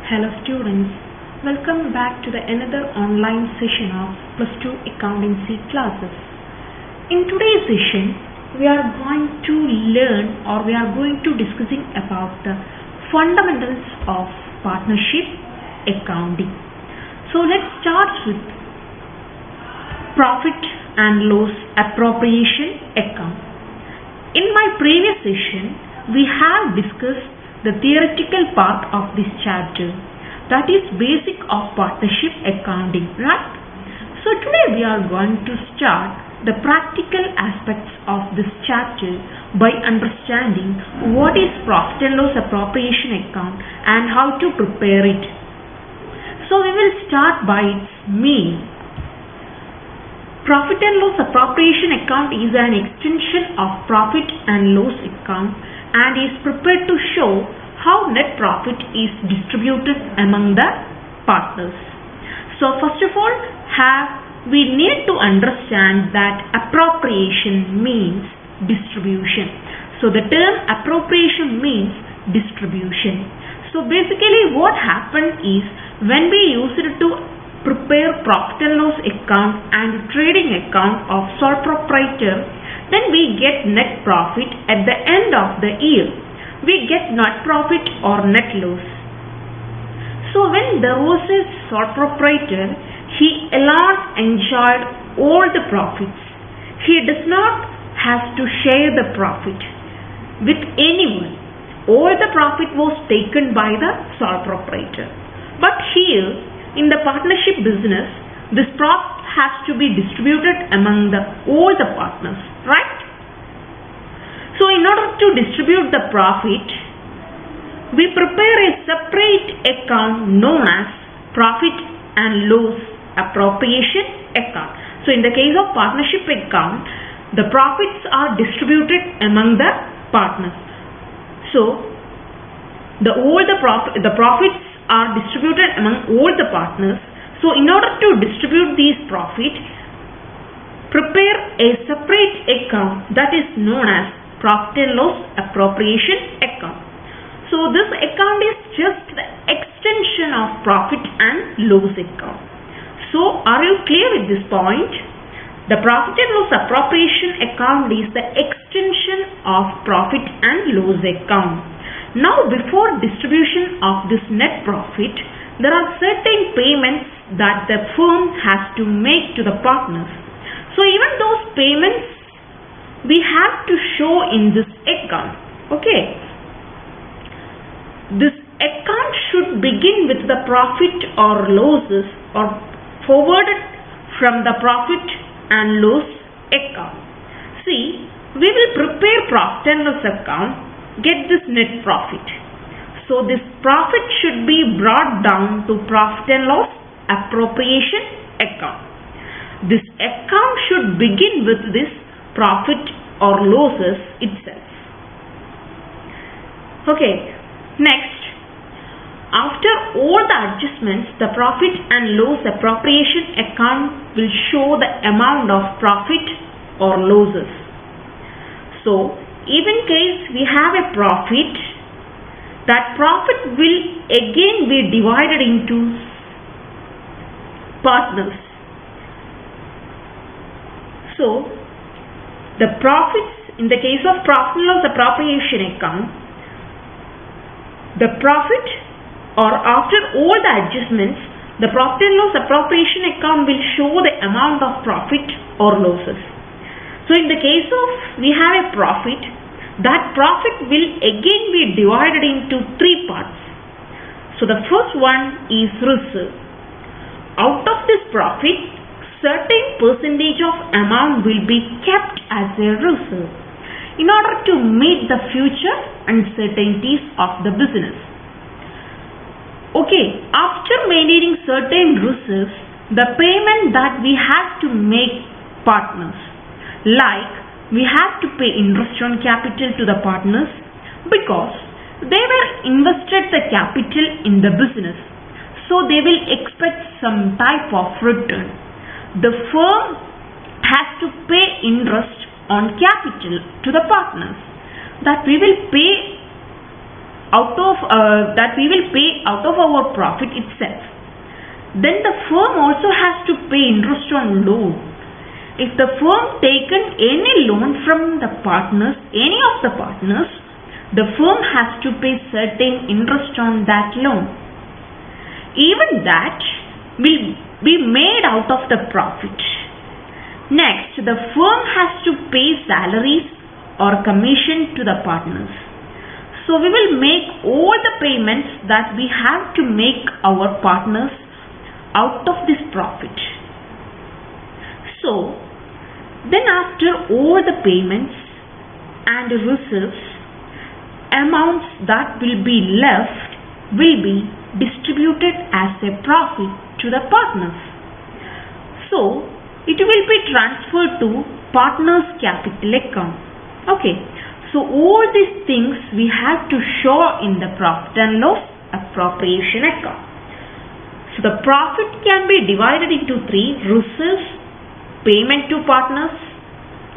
Hello students, welcome back to the another online session of Plus 2 Accountancy classes. In today's session, we are going to learn or we are going to discussing about the fundamentals of partnership accounting. So let's start with profit and loss appropriation account. In my previous session, we have discussed the theoretical part of this chapter, that is basic of partnership accounting, right? So today we are going to start the practical aspects of this chapter by understanding what is profit and loss appropriation account and how to prepare it. So we will start by its meaning. Profit and loss appropriation account is an extension of profit and loss account and is prepared to show how net profit is distributed among the partners. So first of all, we need to understand that appropriation means distribution. So the term appropriation means distribution. So basically what happened is when we use it to prepare profit and loss account and trading account of sole proprietor, then we get net profit at the end of the year. We get net profit or net loss. So when there was a sole proprietor, he alone enjoyed all the profits. He does not have to share the profit with anyone. All the profit was taken by the sole proprietor. But here, in the partnership business, this profit has to be distributed among all the partners, right? So in order to distribute the profit, we prepare a separate account known as profit and loss appropriation account. So in the case of partnership account, the profits are distributed among the partners. So the profits are distributed among all the partners. So in order to distribute these profits, prepare a separate account that is known as profit and loss appropriation account. So this account is just the extension of profit and loss account. So are you clear with this point? The profit and loss appropriation account is the extension of profit and loss account. Now before distribution of this net profit, there are certain payments that the firm has to make to the partners. So even those payments we have to show in this account. Okay. This account should begin with the profit or losses or forwarded from the profit and loss account. See, we will prepare profit and loss account, get this net profit. So this profit should be brought down to profit and loss appropriation account. This account should begin with this profit or losses itself. Okay, next, after all the adjustments, the profit and loss appropriation account will show the amount of profit or losses. So even case we have a profit, that profit will again be divided into partners. So the profits in the case of profit and loss appropriation account, the profit or after all the adjustments, the profit and loss appropriation account will show the amount of profit or losses. So in the case of we have a profit, that profit will again be divided into three parts. So the first one is reserve. Out of this profit, certain percentage of amount will be kept as a reserve in order to meet the future uncertainties of the business. Okay, after maintaining certain reserves, the payment that we have to make partners, like we have to pay interest on capital to the partners because they were invested the capital in the business. So they will expect some type of return. The firm has to pay interest on capital to the partners that we will pay that we will pay out of our profit itself. Then the firm also has to pay interest on loan. If the firm taken any loan from the partners, any of the partners, the firm has to pay certain interest on that loan. Even that will be made out of the profit. Next, the firm has to pay salaries or commission to the partners. So we will make all the payments that we have to make our partners out of this profit. So then after all the payments and reserves, amounts that will be left will be distributed as a profit to the partners. So it will be transferred to partners' capital account. Okay. So all these things we have to show in the profit and loss appropriation account. So the profit can be divided into three: reserves, payment to partners,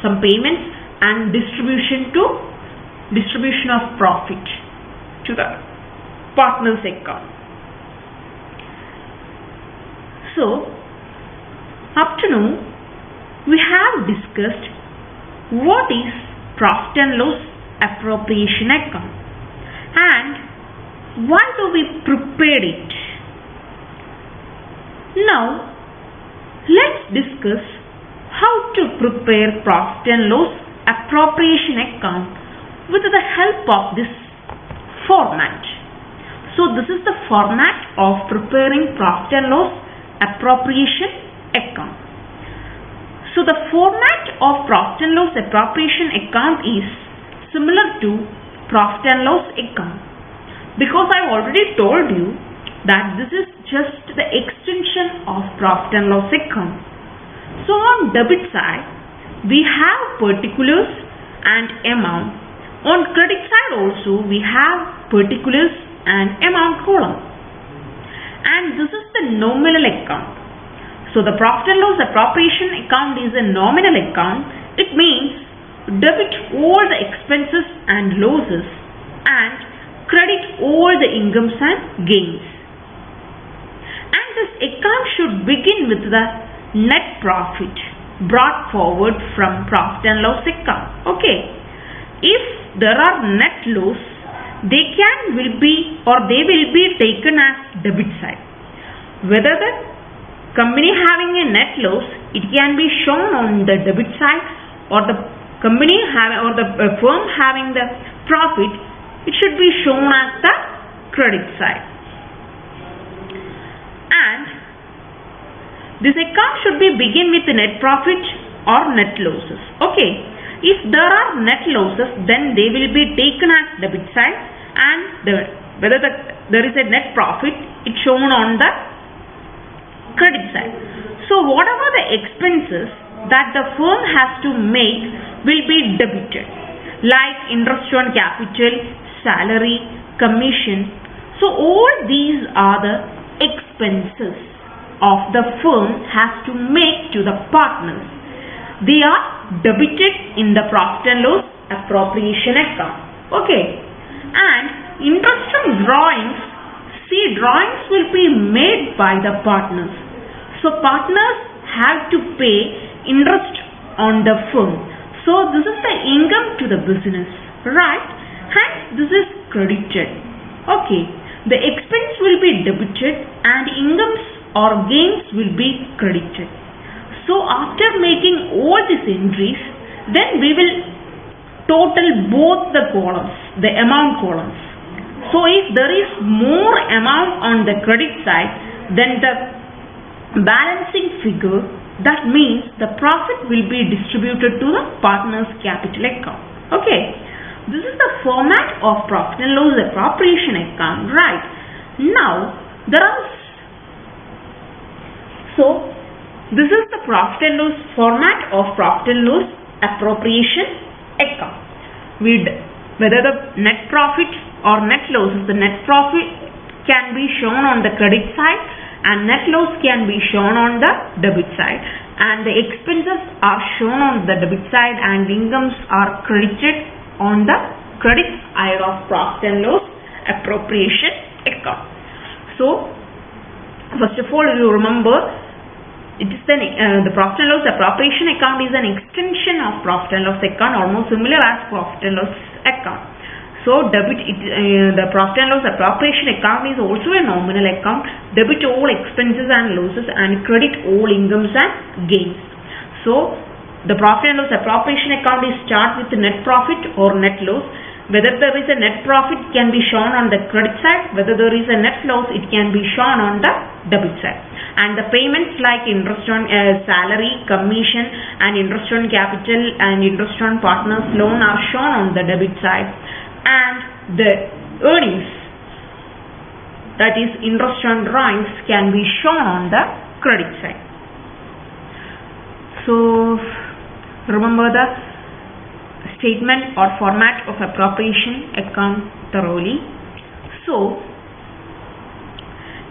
some payments, and distribution of profit to the partners account. So up to now we have discussed what is profit and loss appropriation account and why do we prepare it. Now let's discuss how to prepare profit and loss appropriation account with the help of this format. So this is the format of preparing profit and loss appropriation account. So the format of profit and loss appropriation account is similar to profit and loss account, because I already told you that this is just the extension of profit and loss account. So on debit side we have particulars and amount. On credit side also we have particulars and amount column, and this is the nominal account. So the profit and loss appropriation account is a nominal account. It means debit all the expenses and losses and credit all the incomes and gains. And this account should begin with the net profit brought forward from profit and loss account. Okay. If there are net loss, they will be taken as debit side. Whether the company having a net loss, it can be shown on the debit side, or the company or the firm having the profit, it should be shown as the credit side. And this account should be begin with the net profit or net losses. Okay. If there are net losses, then they will be taken as debit side, and whether there is a net profit, it's shown on the credit side. So whatever the expenses that the firm has to make will be debited, like interest on capital, salary, commission. So all these are the expenses of the firm has to make to the partners. They are debited in the profit and loss appropriation account. Okay. And interest on drawings, see, drawings will be made by the partners. So partners have to pay interest on the firm. So this is the income to the business, right? Hence this is credited. Okay. The expense will be debited and incomes or gains will be credited. So after making all these entries, then we will total both the columns, the amount columns. So if there is more amount on the credit side, then the balancing figure, that means the profit will be distributed to the partner's capital account. Okay. This is the format of profit and loss appropriation account, right? Now this is the profit and loss format of profit and loss appropriation account. Whether the net profit or net losses, the net profit can be shown on the credit side and net loss can be shown on the debit side, and the expenses are shown on the debit side and incomes are credited on the credit side of profit and loss appropriation account. So, first of all, you remember it is the profit and loss appropriation account is an extension of profit and loss account, almost similar as profit and loss account. So the profit and loss appropriation account is also a nominal account. Debit all expenses and losses and credit all incomes and gains. So the profit and loss appropriation account is start with net profit or net loss. Whether there is a net profit can be shown on the credit side, whether there is a net loss it can be shown on the debit side. And the payments like interest on salary, commission and interest on capital and interest on partners loan are shown on the debit side, and the earnings, that is interest on drawings, can be shown on the credit side. So remember the statement or format of appropriation account thoroughly. So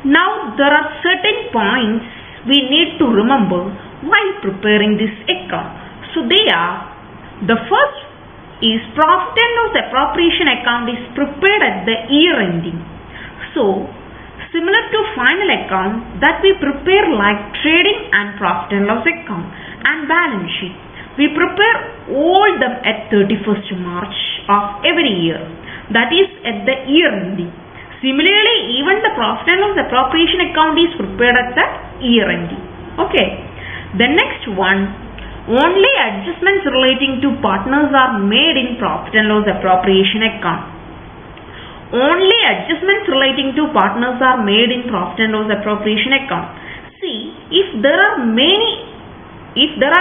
now there are certain points we need to remember while preparing this account. So they are, the first is profit and loss appropriation account is prepared at the year ending. So similar to final account that we prepare like trading and profit and loss account and balance sheet, we prepare all them at 31st March of every year, that is at the year ending. Similarly, even the profit and loss appropriation account is prepared at the year ending. Okay. The next one, only adjustments relating to partners are made in profit and loss appropriation account. Only adjustments relating to partners are made in profit and loss appropriation account. See, if there are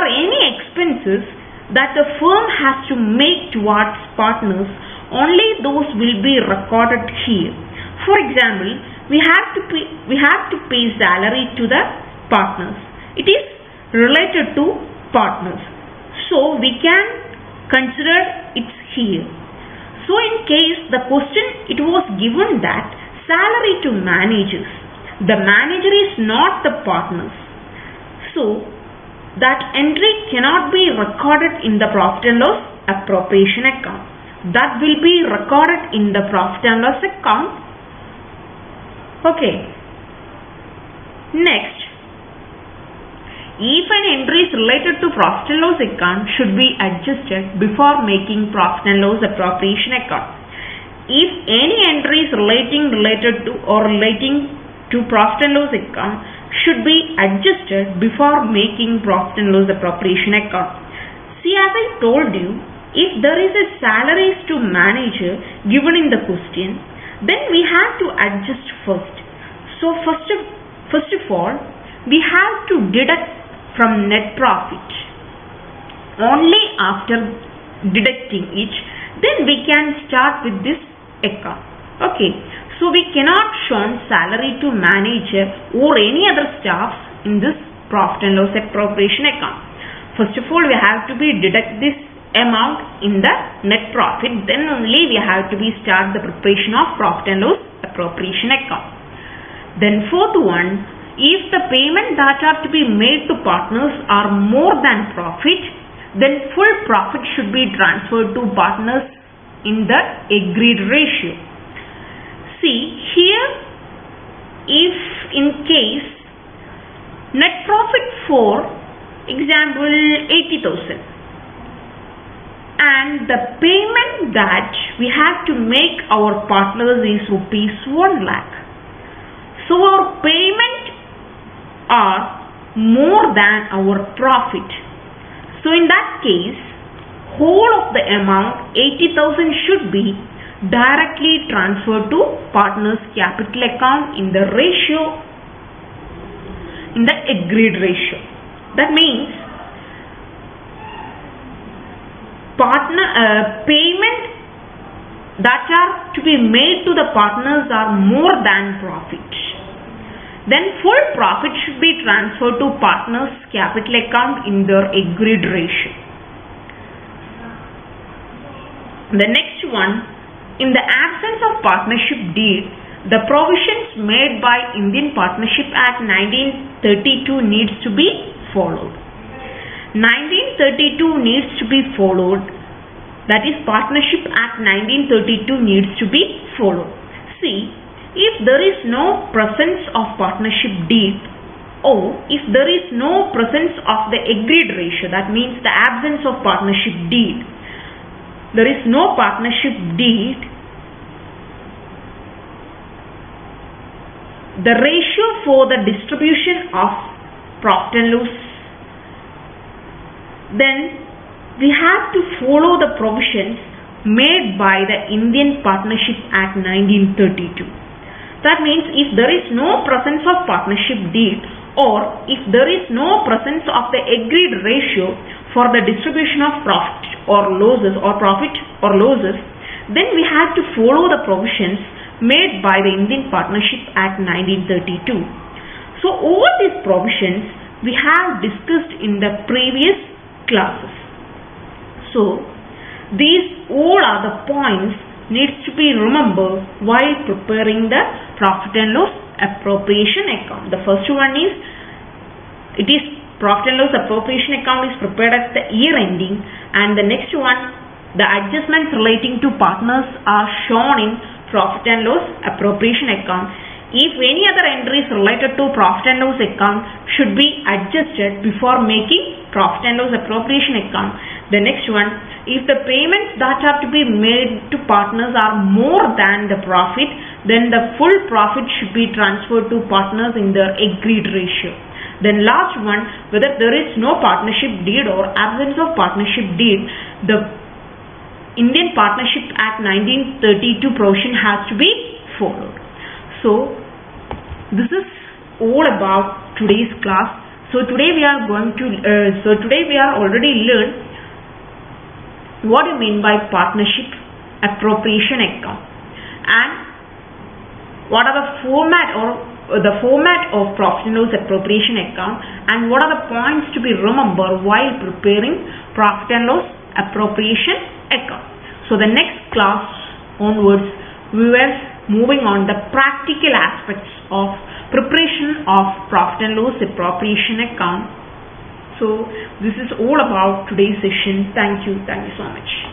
any expenses that the firm has to make towards partners, only those will be recorded here. For example, we have to pay salary to the partners. It is related to partners, so we can consider it here. So in case the question it was given that salary to managers, the manager is not the partners, so that entry cannot be recorded in the profit and loss appropriation account. That will be recorded in the profit and loss account. Okay. Next, if an entry is related to profit and loss account should be adjusted before making profit and loss appropriation account. If any entry is relating to profit and loss account should be adjusted before making profit and loss appropriation account. See, as I told you, if there is a salaries to manager given in the question, then we have to adjust first. So first of all, we have to deduct from net profit. Only after deducting it, then we can start with this account. Okay. So we cannot show salary to manager or any other staffs in this profit and loss appropriation account. First of all, we have to deduct this amount in the net profit. Then only we have to start the preparation of profit and loss appropriation account. Then fourth one, if the payment that are to be made to partners are more than profit, then full profit should be transferred to partners in the agreed ratio. See here, if in case net profit for example 80,000 and the payment that we have to make our partners is rupees 1 lakh. So our payment are more than our profit. So in that case, whole of the amount 80,000 should be directly transferred to partners capital account in the ratio, in the agreed ratio. That means payment that are to be made to the partners are more than profit. Then full profit should be transferred to partners capital account in their agreed ratio. The next one, in the absence of partnership deed, the provisions made by Indian Partnership Act 1932 needs to be followed. 1932 needs to be followed. That is, Partnership Act 1932 needs to be followed. see, if there is no presence of partnership deed, or if there is no presence of the agreed ratio, that means the absence of partnership deed, there is no partnership deed, the ratio for the distribution of profit and loss, then we have to follow the provisions made by the Indian Partnership Act 1932. That means if there is no presence of partnership deed, or if there is no presence of the agreed ratio for the distribution of profit or losses, then we have to follow the provisions made by the Indian Partnership Act 1932. So all these provisions we have discussed in the previous classes. So these all are the points needs to be remembered while preparing the profit and loss appropriation account. The first one is, it is profit and loss appropriation account is prepared at the year ending, and the next one, the adjustments relating to partners are shown in profit and loss appropriation account. If any other entries related to profit and loss account should be adjusted before making profit and loss appropriation account. The next one, if the payments that have to be made to partners are more than the profit, then the full profit should be transferred to partners in the agreed ratio. Then last one, whether there is no partnership deed or absence of partnership deed, the Indian Partnership Act 1932 provision has to be followed. So this is all about today's class. So today we are already learned what you mean by partnership appropriation account, and what are the format of profit and loss appropriation account, and what are the points to be remembered while preparing profit and loss appropriation account. So the next class onwards we were moving on the practical aspects of preparation of profit and loss appropriation account. So this is all about today's session. Thank you so much.